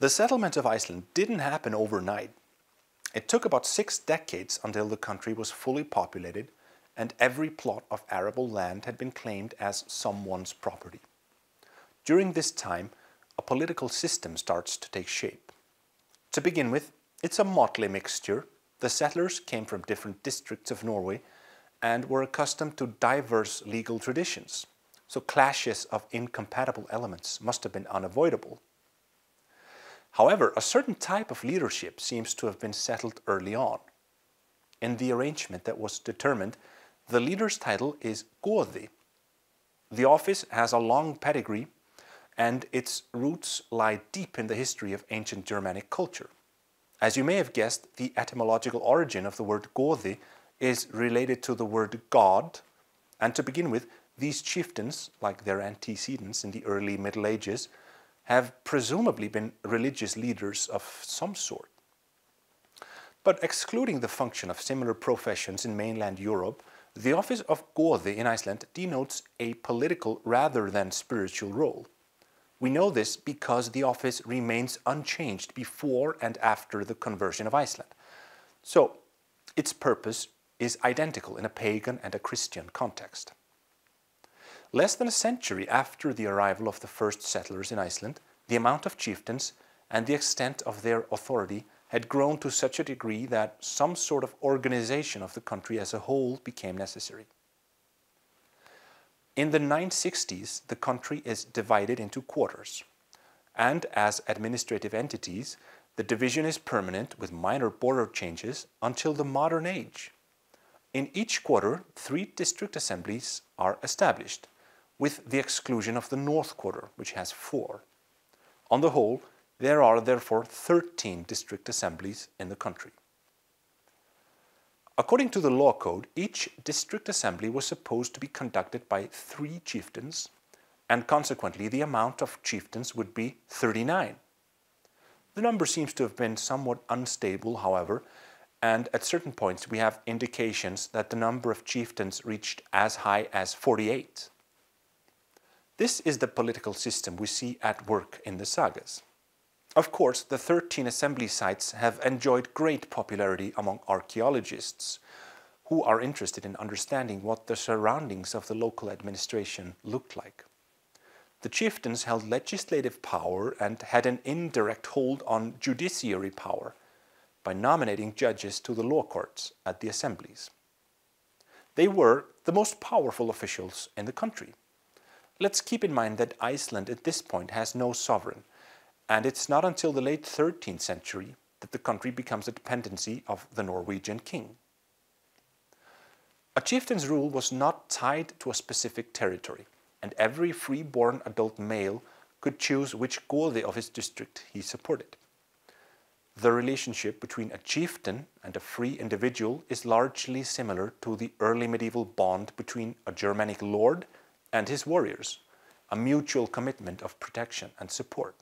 The settlement of Iceland didn't happen overnight. It took about 6 decades until the country was fully populated and every plot of arable land had been claimed as someone's property. During this time, a political system starts to take shape. To begin with, it's a motley mixture. The settlers came from different districts of Norway and were accustomed to diverse legal traditions, so clashes of incompatible elements must have been unavoidable. However, a certain type of leadership seems to have been settled early on. In the arrangement that was determined, the leader's title is Goði. The office has a long pedigree, and its roots lie deep in the history of ancient Germanic culture. As you may have guessed, the etymological origin of the word Goði is related to the word God, and to begin with, these chieftains, like their antecedents in the early Middle Ages, have presumably been religious leaders of some sort. But excluding the function of similar professions in mainland Europe, the office of Goði in Iceland denotes a political rather than spiritual role. We know this because the office remains unchanged before and after the conversion of Iceland. So, its purpose is identical in a pagan and a Christian context. Less than a century after the arrival of the first settlers in Iceland, the amount of chieftains and the extent of their authority had grown to such a degree that some sort of organization of the country as a whole became necessary. In the 960s, the country is divided into quarters, and as administrative entities, the division is permanent with minor border changes until the modern age. In each quarter, 3 district assemblies are established, with the exclusion of the North Quarter, which has 4. On the whole, there are therefore 13 district assemblies in the country. According to the law code, each district assembly was supposed to be conducted by 3 chieftains, and consequently the amount of chieftains would be 39. The number seems to have been somewhat unstable, however, and at certain points we have indications that the number of chieftains reached as high as 48. This is the political system we see at work in the sagas. Of course, the 13 assembly sites have enjoyed great popularity among archaeologists who are interested in understanding what the surroundings of the local administration looked like. The chieftains held legislative power and had an indirect hold on judiciary power by nominating judges to the law courts at the assemblies. They were the most powerful officials in the country. Let's keep in mind that Iceland at this point has no sovereign, and it's not until the late 13th century that the country becomes a dependency of the Norwegian king. A chieftain's rule was not tied to a specific territory, and every free-born adult male could choose which Goði of his district he supported. The relationship between a chieftain and a free individual is largely similar to the early medieval bond between a Germanic lord and his warriors, a mutual commitment of protection and support.